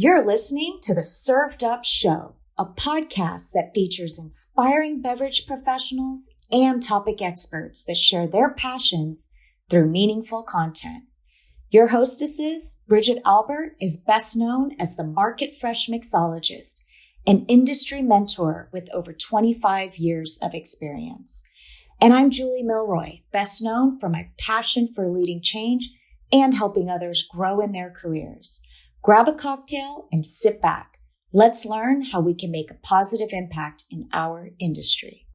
You're listening to the Served Up Show, a podcast that features inspiring beverage professionals and topic experts that share their passions through meaningful content. Your hostesses, Bridget Albert, is best known as the Market Fresh Mixologist, an industry mentor with over 25 years of experience. And I'm Julie Milroy, best known for my passion for leading change and helping others grow in their careers. Grab a cocktail and sit back. Let's learn how we can make a positive impact in our industry.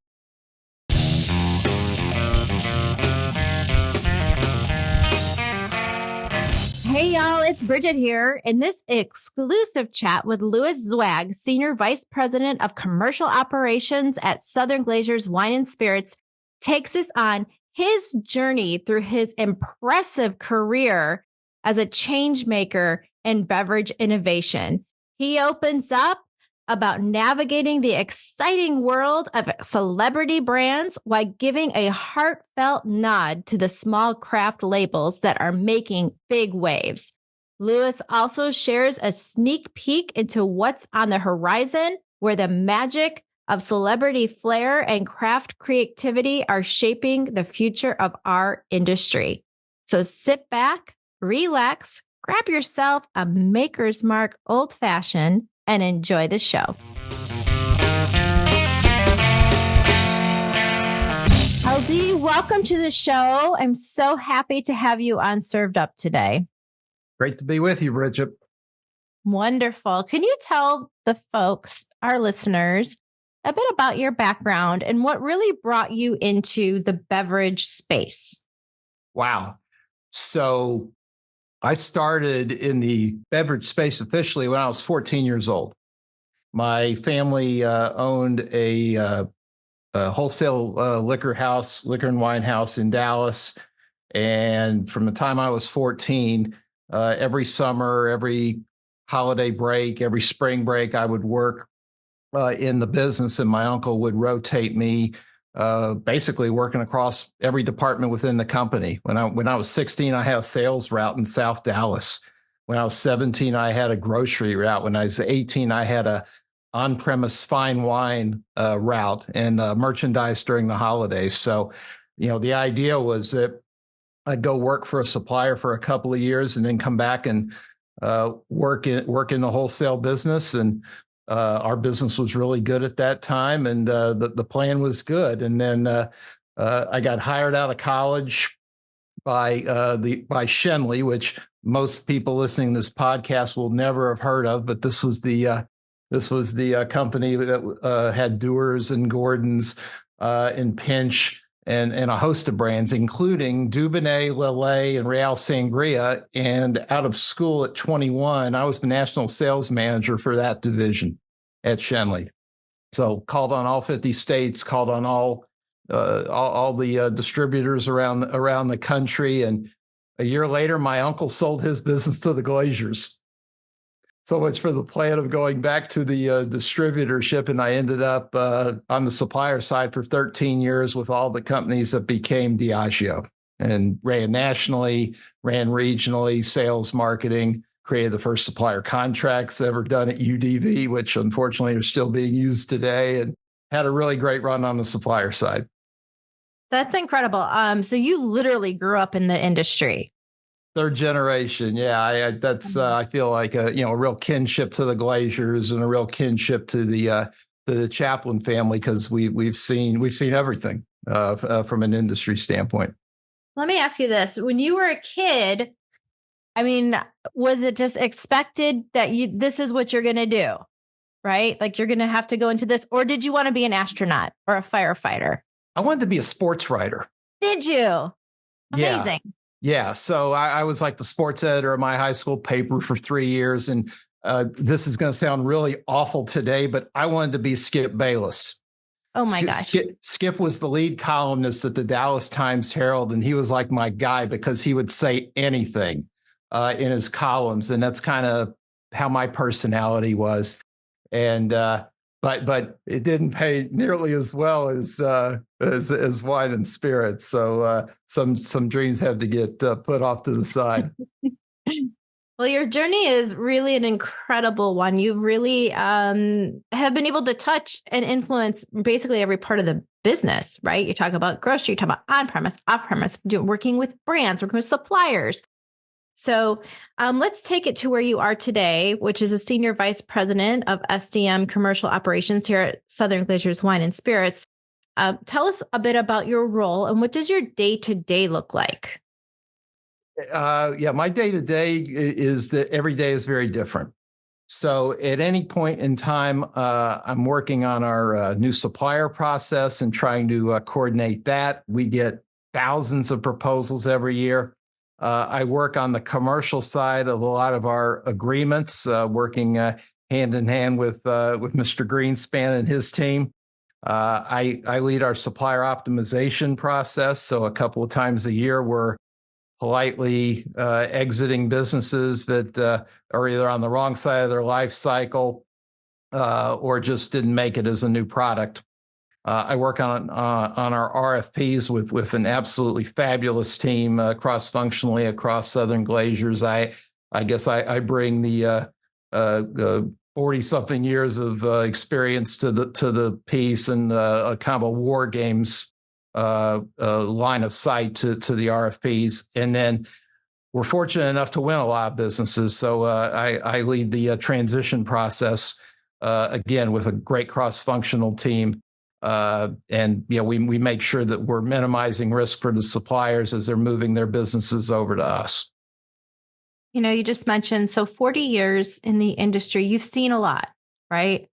Hey y'all, it's Bridget here in this exclusive chat with Louis Zweig, Senior Vice President of Commercial Operations at Southen Glazer's Wine and Spirits, takes us on his journey through his impressive career as a change maker in beverage innovation. He opens up about navigating the exciting world of celebrity brands while giving a heartfelt nod to the small craft labels that are making big waves. Louis also shares a sneak peek into what's on the horizon, where the magic of celebrity flair and craft creativity are shaping the future of our industry. So sit back, relax, grab yourself a Maker's Mark Old Fashioned, and enjoy the show. LZ, welcome to the show. I'm so happy to have you on Served Up today. Great to be with you, Bridget. Wonderful. Can you tell the folks, our listeners, a bit about your background and what really brought you into the beverage space? Wow. So I started in the beverage space officially when I was 14 years old. My family owned a wholesale liquor and wine house in Dallas. And from the time I was 14, every summer, every holiday break, every spring break, I would work in the business, and my uncle would rotate me basically working across every department within the company. When I was 16, I had a sales route in South Dallas. When I was 17, I had a grocery route. When I was 18, I had a on-premise fine wine route and merchandise during the holidays. So, the idea was that I'd go work for a supplier for a couple of years and then come back and work in the wholesale business. And our business was really good at that time, and the plan was good. And then I got hired out of college by Schenley, which most people listening to this podcast will never have heard of. But this was the company that had Dewar's and Gordon's and Pinch and a host of brands, including Dubonnet, Lillet, and Real Sangria. And out of school at 21, I was the national sales manager for that division at Schenley. So called on all 50 states, called on all the distributors around the country. And a year later, my uncle sold his business to the Glazers. So much for the plan of going back to the distributorship. And I ended up on the supplier side for 13 years with all the companies that became Diageo, and ran nationally, ran regionally, sales, marketing, created the first supplier contracts ever done at UDV, which unfortunately are still being used today, and had a really great run on the supplier side. That's incredible. So you literally grew up in the industry. Third generation. Yeah. I feel like a real kinship to the Glazers and a real kinship to the Chaplin family, because we've seen everything from an industry standpoint. Let me ask you this. When you were a kid, was it just expected that this is what you're going to do, right? Like you're going to have to go into this, or did you want to be an astronaut or a firefighter? I wanted to be a sports writer. Did you? Amazing. Yeah. So I was like the sports editor of my high school paper for 3 years. And this is going to sound really awful today, but I wanted to be Skip Bayless. Oh my gosh. Skip was the lead columnist at the Dallas Times Herald, and he was like my guy because he would say anything in his columns. And that's kind of how my personality was. And but it didn't pay nearly as well as wine and spirits. So some dreams have to get put off to the side. Well, your journey is really an incredible one. You really have been able to touch and influence basically every part of the business, right? You talk about grocery, you talk about on-premise, off-premise, working with brands, working with suppliers. So let's take it to where you are today, which is a senior vice president of SDM commercial operations here at Southern Glazers Wine and Spirits. Tell us a bit about your role and what does your day-to-day look like? My day-to-day is that every day is very different. So at any point in time, I'm working on our new supplier process and trying to coordinate that. We get thousands of proposals every year. I work on the commercial side of a lot of our agreements, working hand in hand with Mr. Greenspan and his team. I lead our supplier optimization process. So a couple of times a year, we're politely exiting businesses that are either on the wrong side of their life cycle or just didn't make it as a new product. I work on our RFPs with an absolutely fabulous team cross-functionally across Southern Glazers. I guess I bring the 40-something years of experience to the piece and a kind of a war games line of sight to the RFPs. And then we're fortunate enough to win a lot of businesses. So I lead the transition process, again, with a great cross-functional team. And we make sure that we're minimizing risk for the suppliers as they're moving their businesses over to us. You just mentioned, so 40 years in the industry, you've seen a lot, right?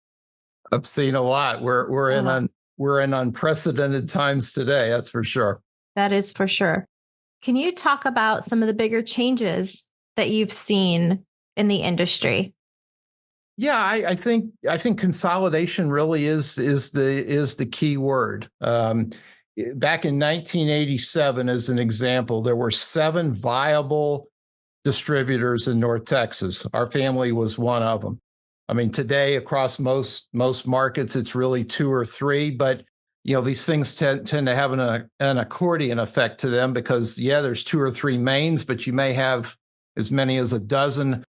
I've seen a lot. We're in unprecedented times today. That's for sure. That is for sure. Can you talk about some of the bigger changes that you've seen in the industry? Yeah, I think consolidation really is the key word. Back in 1987, as an example, there were 7 viable distributors in North Texas. Our family was one of them. I mean, today across most markets, it's really 2 or 3, but these things tend to have an accordion effect to them because there's 2 or 3 mains, but you may have as many as a dozen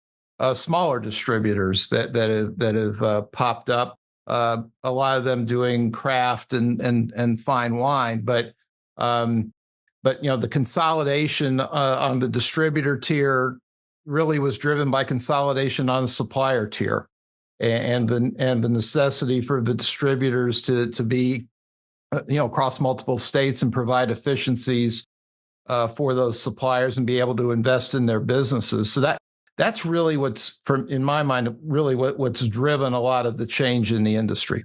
smaller distributors that have popped up. A lot of them doing craft and fine wine, but the consolidation on the distributor tier really was driven by consolidation on the supplier tier. And the necessity for the distributors to be, across multiple states and provide efficiencies for those suppliers and be able to invest in their businesses. So that's really in my mind, really what's driven a lot of the change in the industry.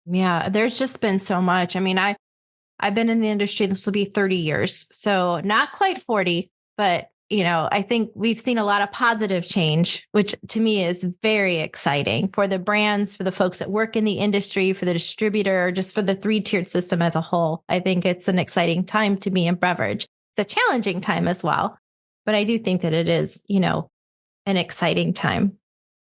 Yeah, there's just been so much. I mean, I've been in the industry, this will be 30 years, so not quite 40, but I think we've seen a lot of positive change, which to me is very exciting for the brands, for the folks that work in the industry, for the distributor, just for the 3-tiered system as a whole. I think it's an exciting time to be in beverage. It's a challenging time as well, but I do think that it is, an exciting time.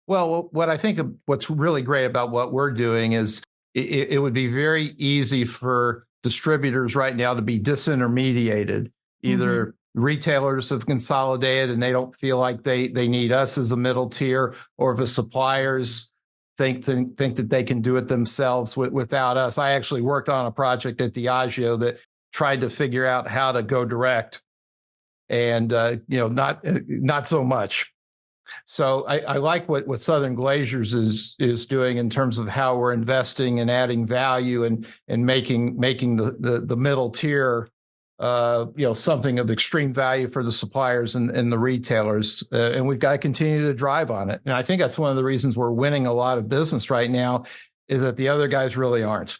Well, what I think what's really great about what we're doing is it would be very easy for distributors right now to be disintermediated. Either retailers have consolidated and they don't feel like they need us as a middle tier, or if the suppliers think that they can do it themselves without us. I actually worked on a project at Diageo that tried to figure out how to go direct, and not so much. So I like what Southern Glazers is doing in terms of how we're investing and adding value and making the middle tier something of extreme value for the suppliers and the retailers. And we've got to continue to drive on it. And I think that's one of the reasons we're winning a lot of business right now, is that the other guys really aren't.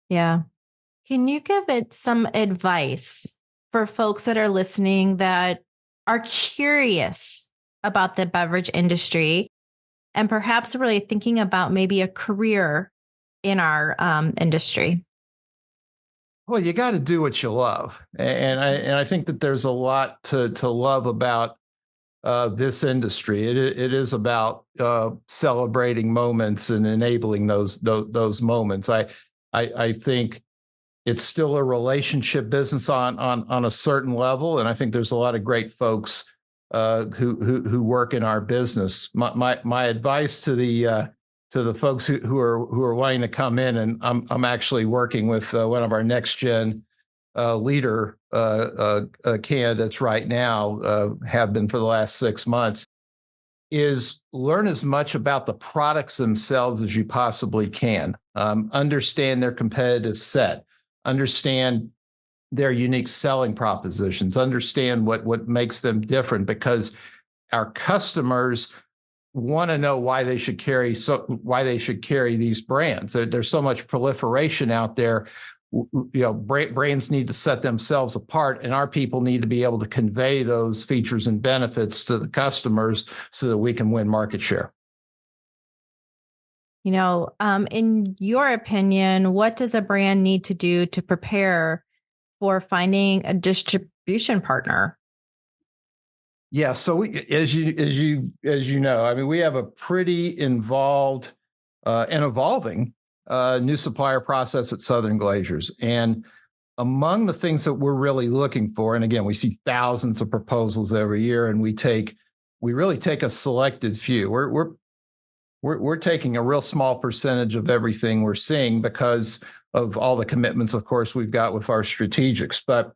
Yeah. Can you give it some advice for folks that are listening that are curious about the beverage industry and perhaps really thinking about maybe a career in our industry? Well, you got to do what you love. And I think that there's a lot to love about this industry. It is about celebrating moments and enabling those moments. I think it's still a relationship business on a certain level. And I think there's a lot of great folks who work in our business. My advice to the folks who are wanting to come in, and I'm actually working with one of our next gen leader candidates right now, have been for the last 6 months, is learn as much about the products themselves as you possibly can. Understand their competitive set, understand their unique selling propositions, understand what makes them different, because our customers want to know why they should carry these brands. There's so much proliferation out there. Brands need to set themselves apart, and our people need to be able to convey those features and benefits to the customers so that we can win market share. In your opinion, what does a brand need to do to prepare for finding a distribution partner? Yeah, so as you know, I mean, we have a pretty involved and evolving new supplier process at Southen Glazers. And among the things that we're really looking for, and again, we see thousands of proposals every year, and we really take a selected few. We're taking a real small percentage of everything we're seeing because of all the commitments, of course, we've got with our strategics. But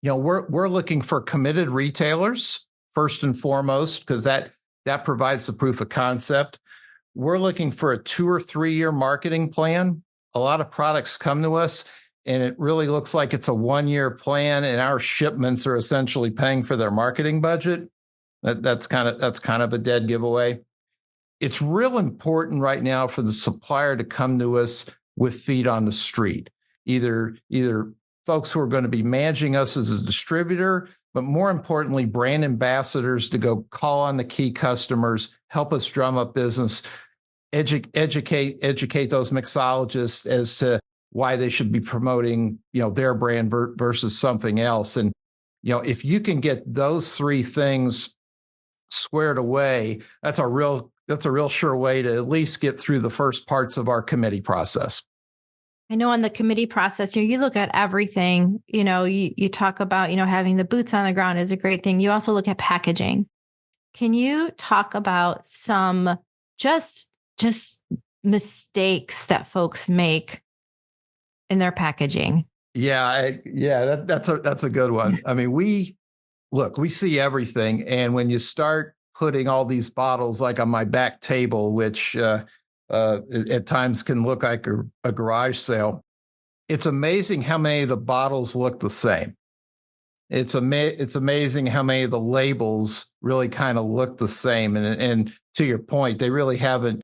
we're looking for committed retailers first and foremost, because that provides the proof of concept. We're looking for a 2 or 3 year marketing plan. A lot of products come to us and it really looks like it's a 1 year plan, and our shipments are essentially paying for their marketing budget. That's kind of a dead giveaway. It's real important right now for the supplier to come to us with feet on the street, either folks who are going to be managing us as a distributor, but more importantly, brand ambassadors to go call on the key customers, help us drum up business, educate those mixologists as to why they should be promoting, their brand versus something else. And, if you can get those 3 things squared away, that's a real sure way to at least get through the first parts of our committee process. I know on the committee process, you look at everything. You talk about, having the boots on the ground is a great thing. You also look at packaging. Can you talk about some just mistakes that folks make in their packaging? That's a good one. I mean, we see everything, and when you start putting all these bottles like on my back table, which at times can look like a garage sale, it's amazing how many of the bottles look the same. It's amazing how many of the labels really kind of look the same. And to your point, they really haven't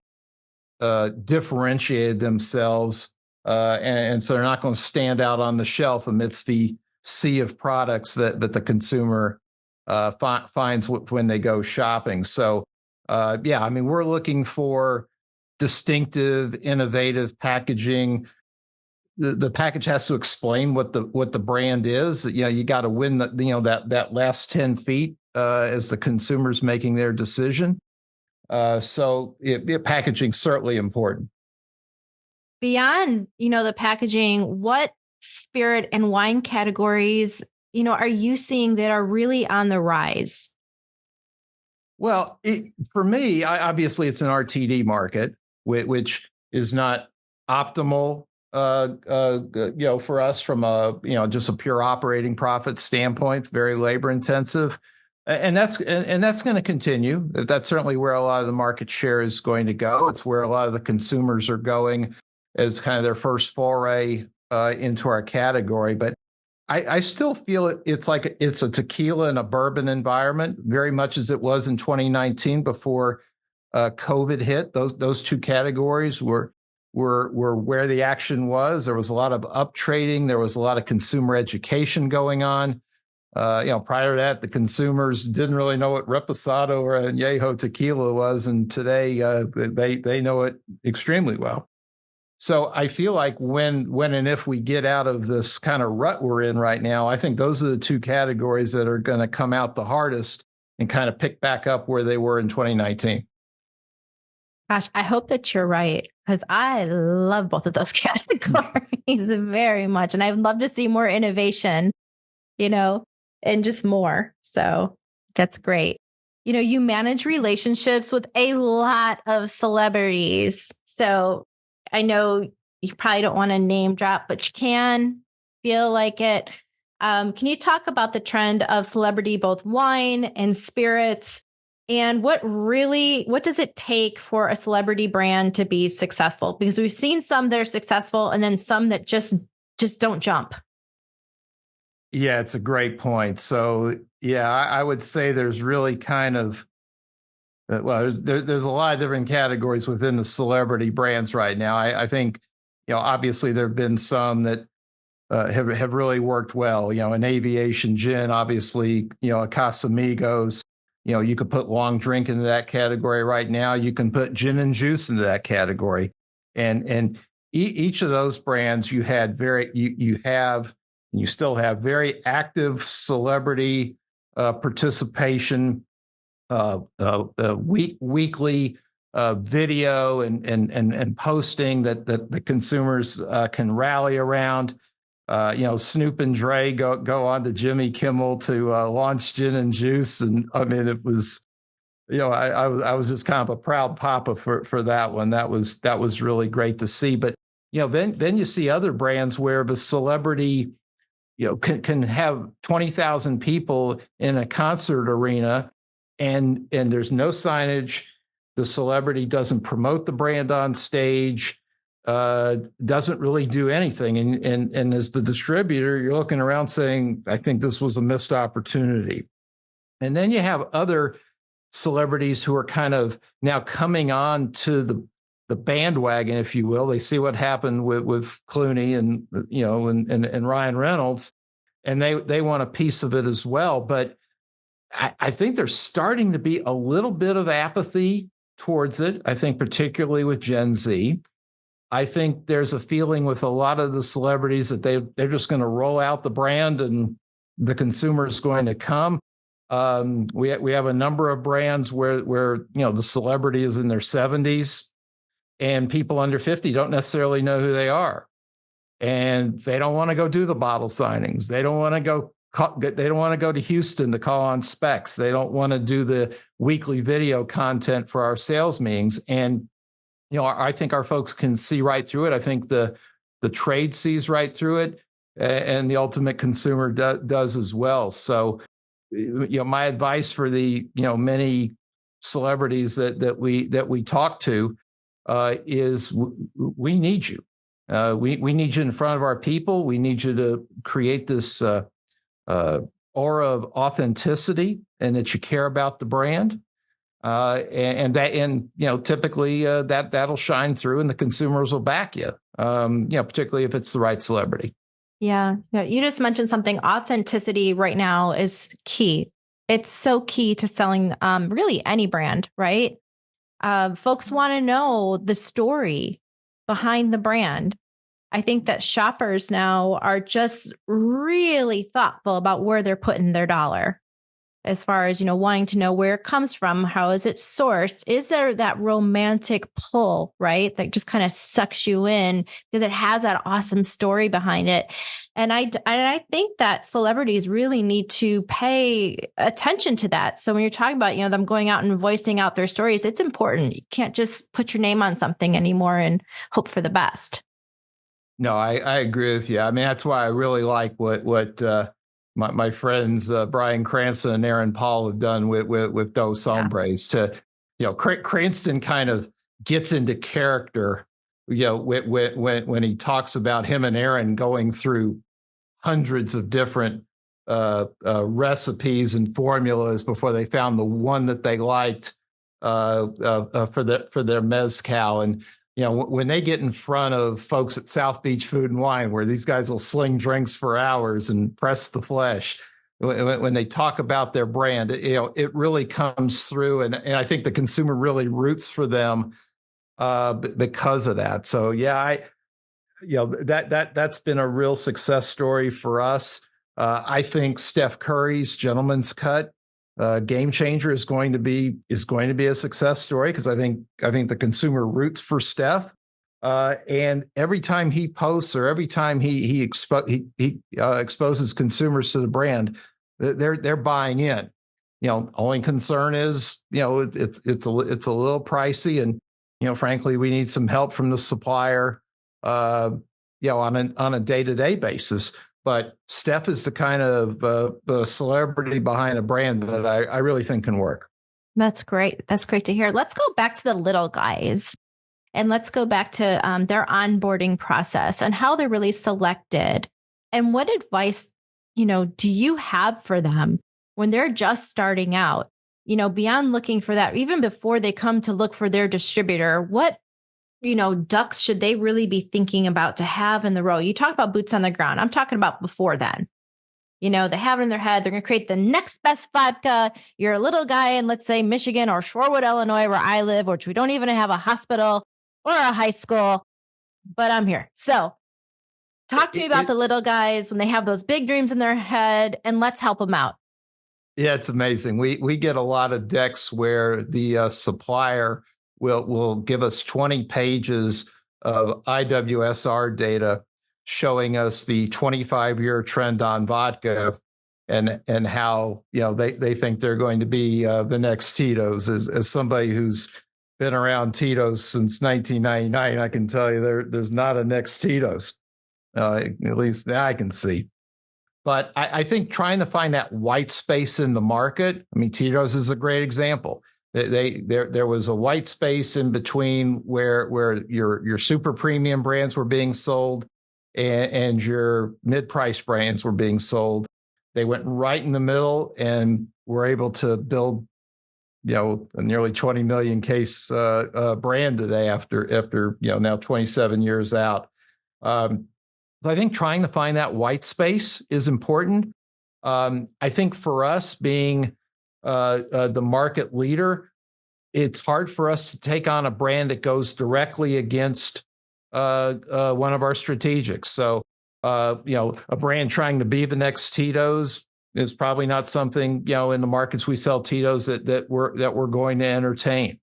differentiated themselves. And so they're not going to stand out on the shelf amidst the sea of products that the consumer finds when they go shopping. So, we're looking for distinctive, innovative packaging. The package has to explain what the brand is. You got to win that last 10 feet as the consumer's making their decision. So packaging certainly important. Beyond, the packaging, what spirit and wine categories, are you seeing that are really on the rise? Well, for me, obviously it's an RTD market, which is not optimal, for us from just a pure operating profit standpoint. It's very labor intensive, and that's going to continue. That's certainly where a lot of the market share is going to go. It's where a lot of the consumers are going as kind of their first foray into our category. But I still feel it's like it's a tequila and a bourbon environment, very much as it was in 2019 before COVID hit. Those 2 categories were where the action was. There was a lot of up trading. There was a lot of consumer education going on. Prior to that, the consumers didn't really know what Reposado or Añejo tequila was, and today they know it extremely well. So I feel like when and if we get out of this kind of rut we're in right now, I think those are the 2 categories that are going to come out the hardest and kind of pick back up where they were in 2019. Gosh, I hope that you're right, because I love both of those categories very much. And I'd love to see more innovation, and just more. So that's great. you manage relationships with a lot of celebrities. So I know you probably don't want to name drop, but you can feel like it. Can you talk about the trend of celebrity, both wine and spirits? And what does it take for a celebrity brand to be successful? Because we've seen some that are successful and then some that just don't jump. Yeah, it's a great point. So, yeah, I would say there's really kind of, there's a lot of different categories within the celebrity brands right now. I think, obviously there have been some that have really worked well. In aviation gin, obviously, a Casamigos. You could put long drink into that category right now. You can put gin and juice into that category, and each of those brands you still have very active celebrity participation, weekly video and posting that the consumers can rally around. Snoop and Dre go on to Jimmy Kimmel to launch gin and juice, and I mean it was, I was just kind of a proud papa for that one. That was really great to see. But then you see other brands where the celebrity can have 20,000 people in a concert arena, and there's no signage. The celebrity doesn't promote the brand on stage. Doesn't really do anything. And as the distributor, you're looking around saying, I think this was a missed opportunity. And then you have other celebrities who are kind of now coming on to the bandwagon, if you will. They see what happened with Clooney and and Ryan Reynolds, and they want a piece of it as well. But I think there's starting to be a little bit of apathy towards it. I think particularly with Gen Z. I think there's a feeling with a lot of the celebrities that they're just going to roll out the brand and the consumer is going to come. We have a number of brands where the celebrity is in their 70s and people under 50 don't necessarily know who they are, and they don't want to go do the bottle signings. They don't want to go. They don't want to go to Houston to call on specs. They don't want to do the weekly video content for our sales meetings. And I think our folks can see right through it. I think the trade sees right through it, and the ultimate consumer does as well. So, my advice for the many celebrities that we talk to is we need you. We need you in front of our people. We need you to create this aura of authenticity and that you care about the brand. Typically that'll shine through, and the consumers will back you. Particularly if it's the right celebrity. Yeah. You just mentioned something. Authenticity right now is key. It's so key to selling really any brand, right? Folks want to know the story behind the brand. I think that shoppers now are just really thoughtful about where they're putting their dollar. As far as, wanting to know where it comes from, how is it sourced? Is there that romantic pull, right? That just kind of sucks you in because it has that awesome story behind it. And I think that celebrities really need to pay attention to that. So when you're talking about, them going out and voicing out their stories, it's important. You can't just put your name on something anymore and hope for the best. No, I agree with you. I mean, that's why I really like what my friends Brian Cranston and Aaron Paul have done with Dos Hombres. To Cranston kind of gets into character, when he talks about him and Aaron going through hundreds of different recipes and formulas before they found the one that they liked for their mezcal. And when they get in front of folks at South Beach Food and Wine, where these guys will sling drinks for hours and press the flesh, when they talk about their brand, it really comes through. And I think the consumer really roots for them because of that. So, yeah, that's been a real success story for us. I think Steph Curry's Gentleman's Cut Game Changer is going to be a success story, because I think the consumer roots for Steph, and every time he posts or every time he exposes consumers to the brand, they're buying in. only concern is, it's a little pricey, and frankly, we need some help from the supplier, on a day-to-day basis. But Steph is the kind of the celebrity behind a brand that I really think can work. That's great. That's great to hear. Let's go back to the little guys, and let's go back to their onboarding process and how they're really selected. And what advice, do you have for them when they're just starting out, beyond looking for that, even before they come to look for their distributor? What, ducks should they really be thinking about to have in the row? You talk about boots on the ground. I'm talking about before then. They have it in their head. They're going to create the next best vodka. You're a little guy in, let's say, Michigan or Shorewood, Illinois, where I live, which we don't even have a hospital or a high school, but I'm here. So talk to me about the little guys when they have those big dreams in their head, and let's help them out. Yeah, it's amazing. We get a lot of decks where the supplier will give us 20 pages of IWSR data showing us the 25-year trend on vodka and how they think they're going to be the next Tito's. As somebody who's been around Tito's since 1999, I can tell you there's not a next Tito's, at least that I can see. But I think trying to find that white space in the market, Tito's is a great example. There was a white space in between where your super premium brands were being sold and your mid-price brands were being sold. They went right in the middle and were able to build, a nearly 20 million case brand today after now 27 years out. I think trying to find that white space is important. I think for us being the market leader, it's hard for us to take on a brand that goes directly against one of our strategics. So, a brand trying to be the next Tito's is probably not something, in the markets we sell Tito's that we're going to entertain.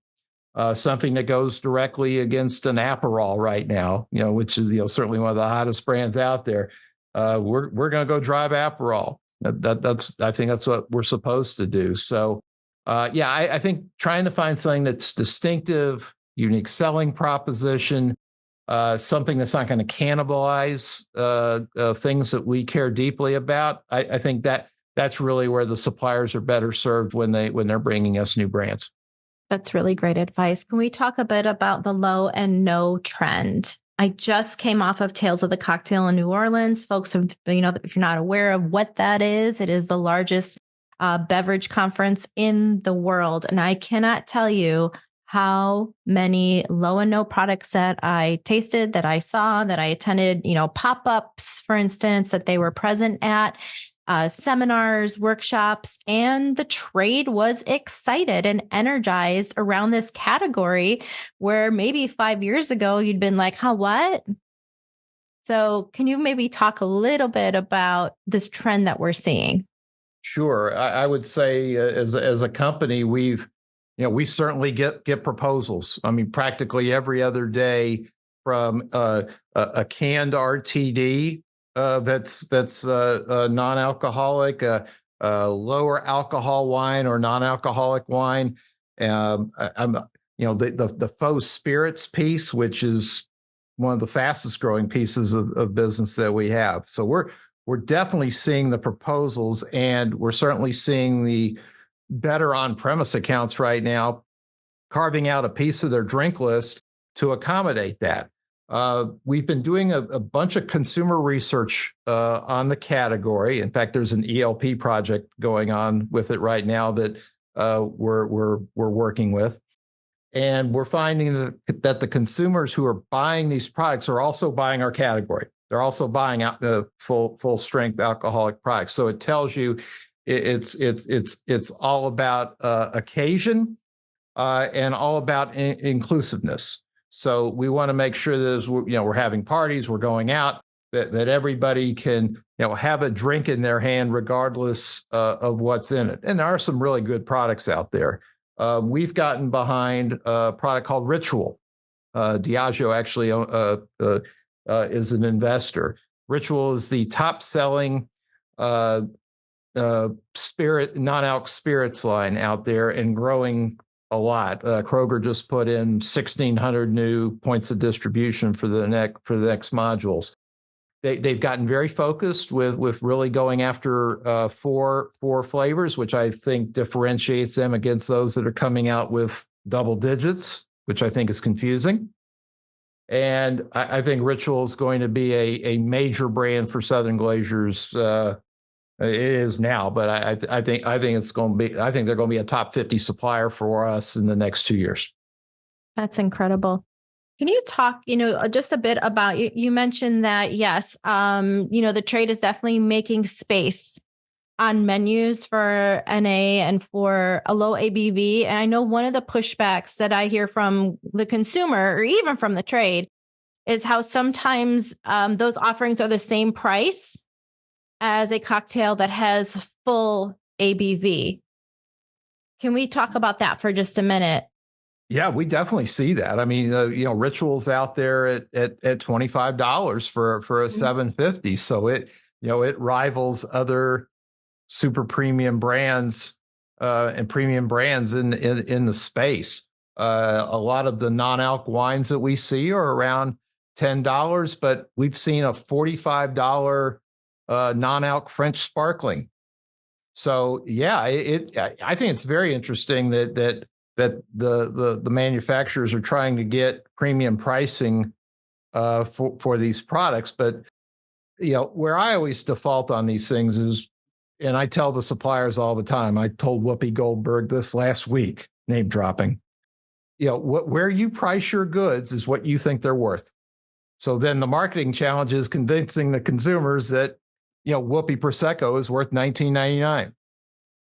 Something that goes directly against an Aperol right now, which is certainly one of the hottest brands out there. We're going to go drive Aperol. I think that's what we're supposed to do. So, I think trying to find something that's distinctive, unique selling proposition, something that's not going to cannibalize things that we care deeply about. I think that's really where the suppliers are better served when they're bringing us new brands. That's really great advice. Can we talk a bit about the low and no trend? I just came off of Tales of the Cocktail in New Orleans. Folks, if you're not aware of what that is, it is the largest beverage conference in the world. And I cannot tell you how many low and no products that I tasted, that I saw, that I attended, pop-ups, for instance, that they were present at. Seminars, workshops, and the trade was excited and energized around this category where maybe 5 years ago you'd been like, huh, what? So can you maybe talk a little bit about this trend that we're seeing? Sure. I would say as a company, we certainly get proposals. Practically every other day from a canned RTD that's non-alcoholic, lower alcohol wine or non-alcoholic wine. The faux spirits piece, which is one of the fastest growing pieces of business that we have. So we're definitely seeing the proposals, and we're certainly seeing the better on-premise accounts right now carving out a piece of their drink list to accommodate that. We've been doing a bunch of consumer research on the category. In fact, there's an ELP project going on with it right now that we're working with, and we're finding that the consumers who are buying these products are also buying our category. They're also buying out the full strength alcoholic products. So it tells you it's all about occasion and all about inclusiveness. So we want to make sure that we're having parties, we're going out, that everybody can have a drink in their hand regardless of what's in it. And there are some really good products out there. We've gotten behind a product called Ritual. Diageo actually is an investor. Ritual is the top selling non-alc spirits line out there and growing a lot. Kroger just put in 1,600 new points of distribution for the next modules. They've gotten very focused with really going after four flavors, which I think differentiates them against those that are coming out with double digits, which I think is confusing. And I think Ritual is going to be a major brand for Southern Glazers. It is now, but I think it's going to be. I think they're going to be a top 50 supplier for us in the next 2 years. That's incredible. Can you talk, just a bit about, you mentioned that, yes, the trade is definitely making space on menus for NA and for a low ABV. And I know one of the pushbacks that I hear from the consumer or even from the trade is how sometimes those offerings are the same price as a cocktail that has full ABV. Can we talk about that for just a minute? Yeah, we definitely see that. I mean, Ritual's out there at $25 for a 750. So it rivals other super premium brands and premium brands in the space. A lot of the non-alc wines that we see are around $10, but we've seen a $45 non-alc French sparkling. So yeah, I think it's very interesting that the manufacturers are trying to get premium pricing for these products. But where I always default on these things is, and I tell the suppliers all the time. I told Whoopi Goldberg this last week, name dropping. Where you price your goods is what you think they're worth. So then the marketing challenge is convincing the consumers that Whoopi Prosecco is worth $19.99.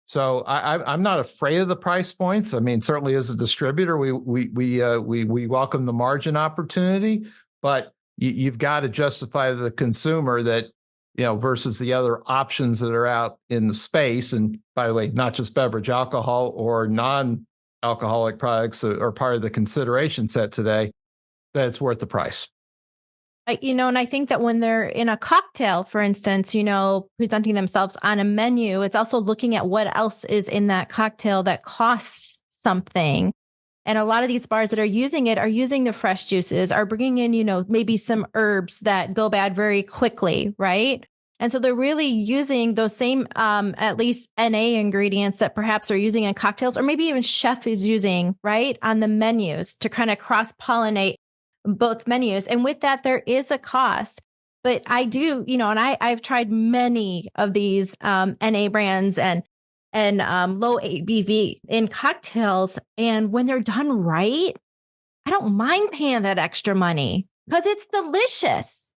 So I'm not afraid of the price points. I mean, certainly as a distributor, we welcome the margin opportunity, but you've got to justify to the consumer that versus the other options that are out in the space. And by the way, not just beverage alcohol or non-alcoholic products are part of the consideration set today, that it's worth the price. And I think that when they're in a cocktail, for instance, presenting themselves on a menu, it's also looking at what else is in that cocktail that costs something. And a lot of these bars that are using it are using the fresh juices, are bringing in, maybe some herbs that go bad very quickly, right? And so they're really using those same, at least NA ingredients that perhaps are using in cocktails, or maybe even chef is using, right, on the menus to kind of cross-pollinate both menus. And with that, there is a cost. But I do, and I've tried many of these NA brands and low ABV in cocktails. And when they're done right, I don't mind paying that extra money because it's delicious.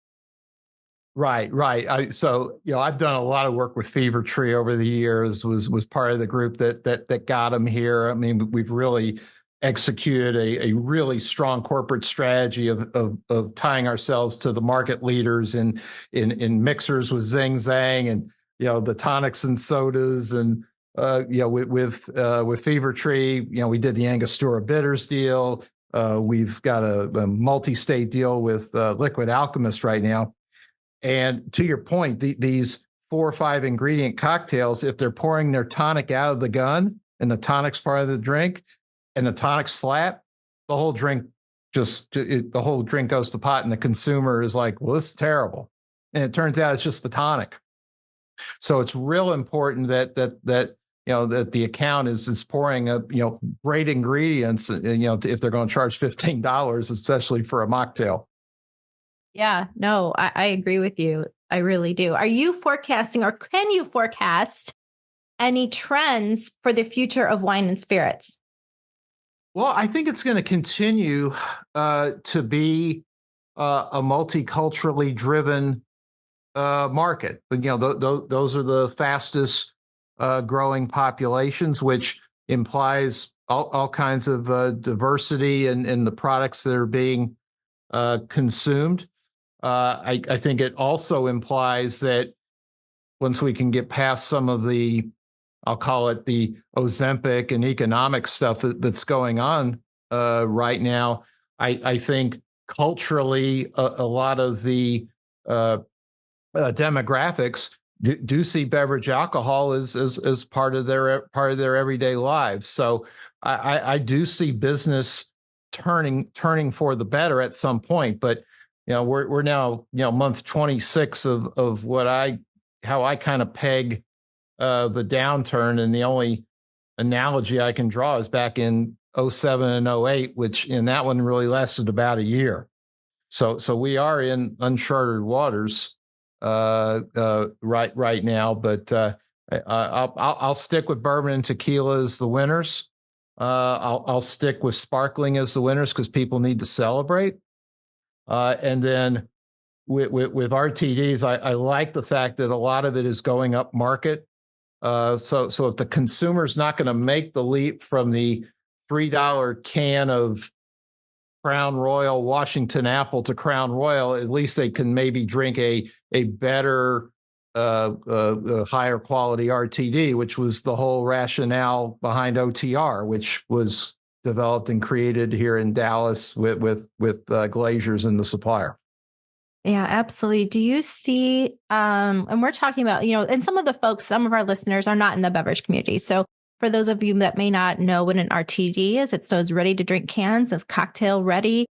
Right. So I've done a lot of work with Fever Tree over the years. Was part of the group that got them here. I mean, we've really executed a really strong corporate strategy of tying ourselves to the market leaders in mixers with Zing Zang and the tonics and sodas and with Fever Tree, we did the Angostura bitters deal. We've got a multi-state deal with Liquid Alchemist right now. And to your point, these 4 or 5 ingredient cocktails, if they're pouring their tonic out of the gun and the tonic's part of the drink and the tonic's flat, the whole drink goes to pot and the consumer is like, well, this is terrible. And it turns out it's just the tonic. So it's real important that the account is pouring great ingredients, if they're going to charge $15, especially for a mocktail. Yeah, no, I agree with you. I really do. Are you forecasting, or can you forecast any trends for the future of wine and spirits? Well, I think it's going to continue to be a multiculturally driven market. But, those are the fastest growing populations, which implies all kinds of diversity in the products that are being consumed. I think it also implies that once we can get past some of the, I'll call it the Ozempic and economic stuff that's going on right now, I think culturally a lot of the demographics do see beverage alcohol as part of their everyday lives. So I do see business turning for the better at some point. But we're now month 26 of how I kind of peg the downturn, and the only analogy I can draw is back in 07 and 08, which in that one really lasted about a year. So we are in uncharted waters right now, but I'll stick with bourbon and tequila as the winners. I'll stick with sparkling as the winners because people need to celebrate. And then with RTDs, I like the fact that a lot of it is going up market. So if the consumer's not going to make the leap from the $3 can of Crown Royal Washington Apple to Crown Royal, at least they can maybe drink a better, higher quality RTD, which was the whole rationale behind OTR, which was developed and created here in Dallas with Glazers and the supplier. Yeah, absolutely. Do you see, and we're talking about, and some of our listeners are not in the beverage community. So for those of you that may not know what an RTD is, it's those ready to drink cans, it's cocktail ready,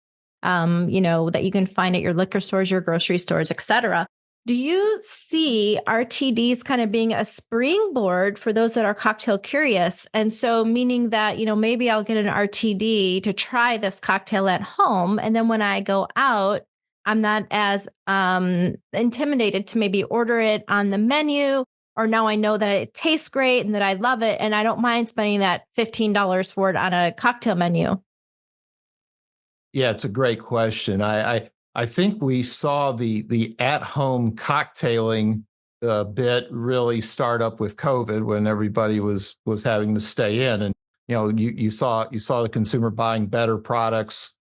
that you can find at your liquor stores, your grocery stores, et cetera. Do you see RTDs kind of being a springboard for those that are cocktail curious? And so meaning that, maybe I'll get an RTD to try this cocktail at home. And then when I go out, I'm not as intimidated to maybe order it on the menu, or now I know that it tastes great and that I love it, and I don't mind spending that $15 for it on a cocktail menu. Yeah, it's a great question. I think we saw the at-home cocktailing bit really start up with COVID when everybody was having to stay in, and you saw the consumer buying better products.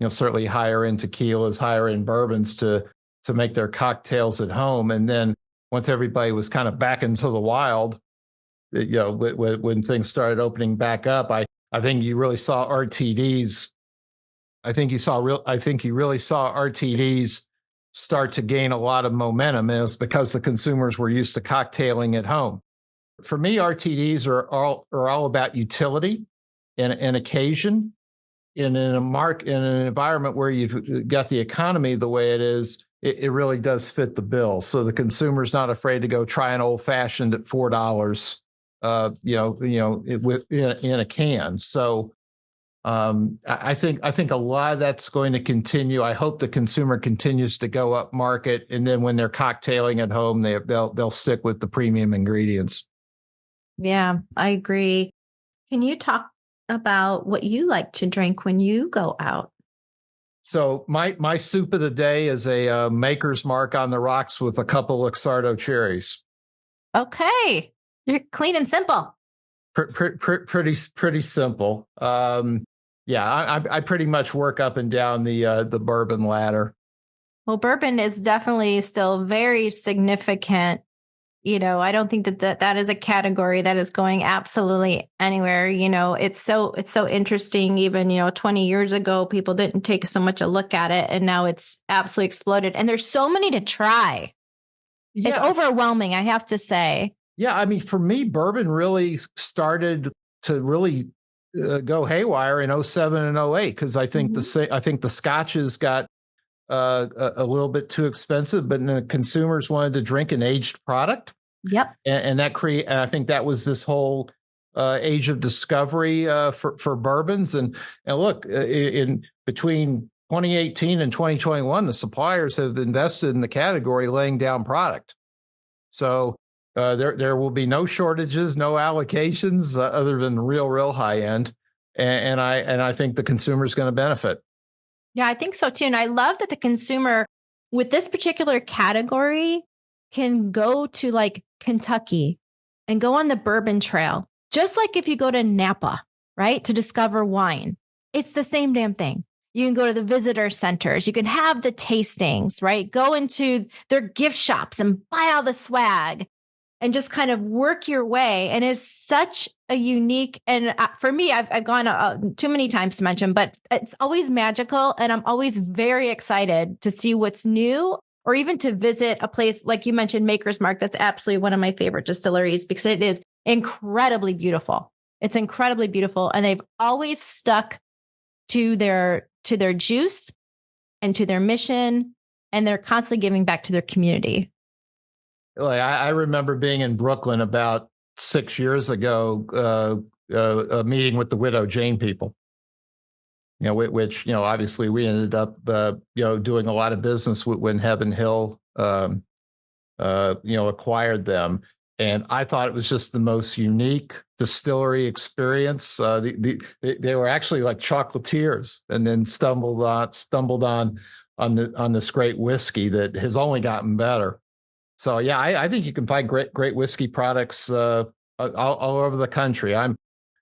Certainly higher end tequilas, higher end bourbons to make their cocktails at home. And then once everybody was kind of back into the wild, when things started opening back up, I think you really saw RTDs. I think you really saw RTDs start to gain a lot of momentum. And it was because the consumers were used to cocktailing at home. For me, RTDs are all about utility and occasion. In an environment where you've got the economy the way it is, it really does fit the bill. So the consumer's not afraid to go try an old fashioned at $4, in a can. So I think a lot of that's going to continue. I hope the consumer continues to go up market, and then when they're cocktailing at home, they'll stick with the premium ingredients. Yeah, I agree. Can you talk about what you like to drink when you go out? So my soup of the day is a Maker's Mark on the rocks with a couple Luxardo cherries. Okay, you're clean and simple. Pretty simple. I pretty much work up and down the bourbon ladder. Well, bourbon is definitely still very significant. I don't think that is a category that is going absolutely anywhere. It's so interesting. Even, 20 years ago, people didn't take so much a look at it, and now it's absolutely exploded. And there's so many to try. Yeah. It's overwhelming, I have to say. Yeah. I mean, for me, bourbon really started to really go haywire in 07 and 08, because I think the scotches got a little bit too expensive, but the consumers wanted to drink an aged product. Yep. And I think that was this whole age of discovery for bourbons. And look, in between 2018 and 2021, the suppliers have invested in the category, laying down product. So there will be no shortages, no allocations other than real high end. And I think the consumer is going to benefit. Yeah, I think so too. And I love that the consumer with this particular category can go to like Kentucky and go on the bourbon trail, just like if you go to Napa, right, to discover wine. It's the same damn thing. You can go to the visitor centers. You can have the tastings, right? Go into their gift shops and buy all the swag and just kind of work your way. And it's such a unique, and for me, I've gone too many times to mention, but it's always magical. And I'm always very excited to see what's new or even to visit a place like you mentioned, Maker's Mark. That's absolutely one of my favorite distilleries because it is incredibly beautiful. It's incredibly beautiful. And they've always stuck to their juice and to their mission. And they're constantly giving back to their community. Like I remember being in Brooklyn about 6 years ago, a meeting with the Widow Jane people. Which obviously we ended up doing a lot of business when Heaven Hill acquired them, and I thought it was just the most unique distillery experience. They were actually like chocolatiers, and then stumbled on this great whiskey that has only gotten better. So yeah, I think you can find great whiskey products all over the country.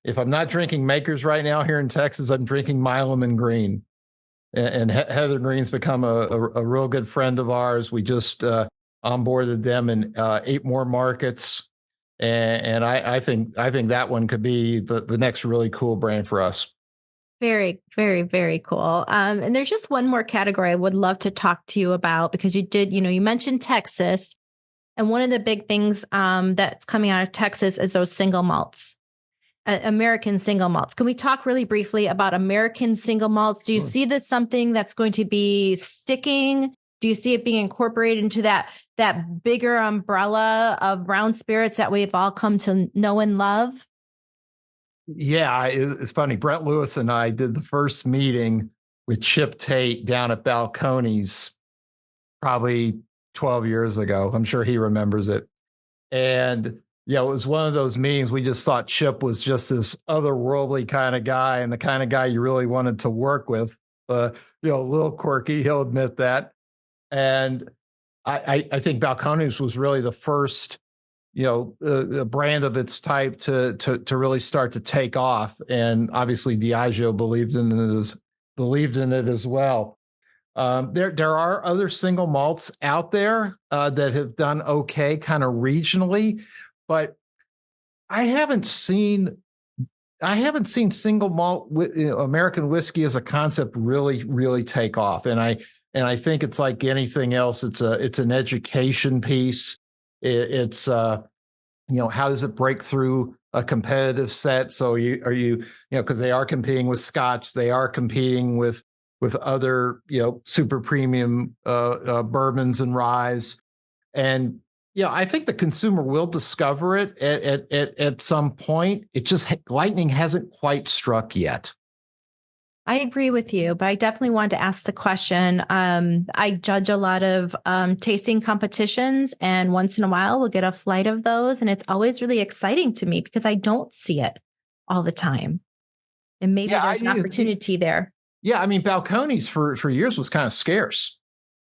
If I'm not drinking Makers right now here in Texas, I'm drinking Milam and Green, and Heather Green's become a real good friend of ours. We just onboarded them in 8 more markets, and I think that one could be the next really cool brand for us. Very, very, very cool. And there's just one more category I would love to talk to you about because you mentioned Texas, and one of the big things that's coming out of Texas is those single malts. American single malts. Can we talk really briefly about American single malts? Do you see this something that's going to be sticking? Do you see it being incorporated into that bigger umbrella of brown spirits that we've all come to know and love? Yeah, it's funny. Brent Lewis and I did the first meeting with Chip Tate down at Balcones probably 12 years ago. I'm sure he remembers it. And it was one of those meetings. We just thought Chip was just this otherworldly kind of guy and the kind of guy you really wanted to work with. A little quirky, he'll admit that. And I think Balcones was really the first, a brand of its type to really start to take off. And obviously Diageo believed in it as well. There are other single malts out there that have done okay kind of regionally. But I haven't seen single malt American whiskey as a concept really, really take off. And I think it's like anything else. It's an education piece. It's how does it break through a competitive set? So because they are competing with Scotch, they are competing with other super premium bourbons and ryes, and I think the consumer will discover it at some point. It just lightning hasn't quite struck yet. I agree with you, but I definitely wanted to ask the question. I judge a lot of tasting competitions, and once in a while we'll get a flight of those, and it's always really exciting to me because I don't see it all the time, and maybe there's an opportunity there. Yeah, I mean, Balcones for years was kind of scarce.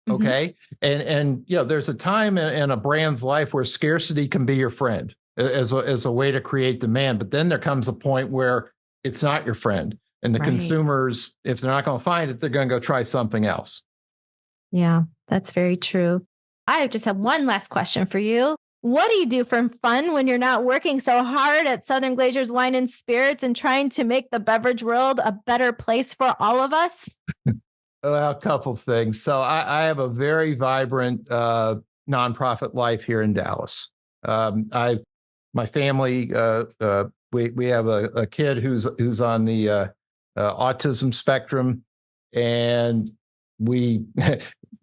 Okay. And there's a time in a brand's life where scarcity can be your friend as a way to create demand. But then there comes a point where it's not your friend. And the consumers, if they're not going to find it, they're going to go try something else. Yeah, that's very true. I just have one last question for you. What do you do for fun when you're not working so hard at Southern Glazer's Wine and Spirits and trying to make the beverage world a better place for all of us? Well, a couple of things. So I have a very vibrant nonprofit life here in Dallas. My family, we have a kid who's on the autism spectrum, and we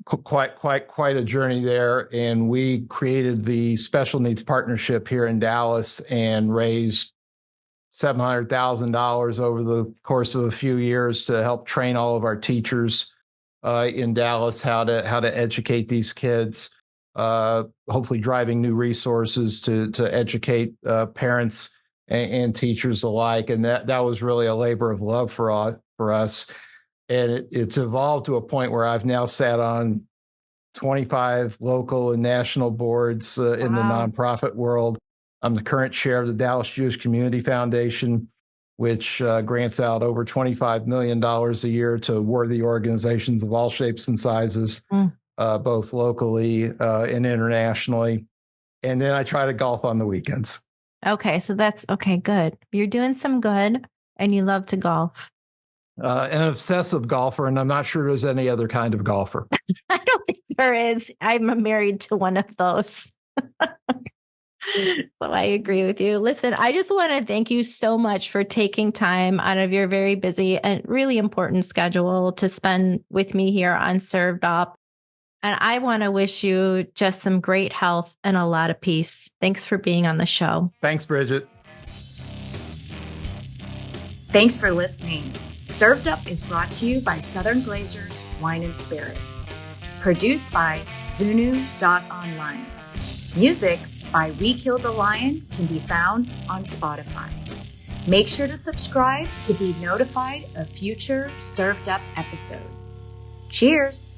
quite a journey there. And we created the Special Needs Partnership here in Dallas and raised $700,000 over the course of a few years to help train all of our teachers in Dallas how to educate these kids. Hopefully, driving new resources to educate parents and teachers alike, and that was really a labor of love for us. And it's evolved to a point where I've now sat on 25 local and national boards in the nonprofit world. I'm the current chair of the Dallas Jewish Community Foundation, which grants out over $25 million a year to worthy organizations of all shapes and sizes, both locally and internationally. And then I try to golf on the weekends. Okay, so that's okay, good. You're doing some good, and you love to golf. An obsessive golfer, and I'm not sure there's any other kind of golfer. I don't think There is. I'm married to one of those. So I agree with you. Listen, I just want to thank you so much for taking time out of your very busy and really important schedule to spend with me here on Served Up. And I want to wish you just some great health and a lot of peace. Thanks for being on the show. Thanks, Bridget. Thanks for listening. Served Up is brought to you by Southern Glazers Wine and Spirits. Produced by Zunu.online. Music by We Killed the Lion can be found on Spotify. Make sure to subscribe to be notified of future Served Up episodes. Cheers!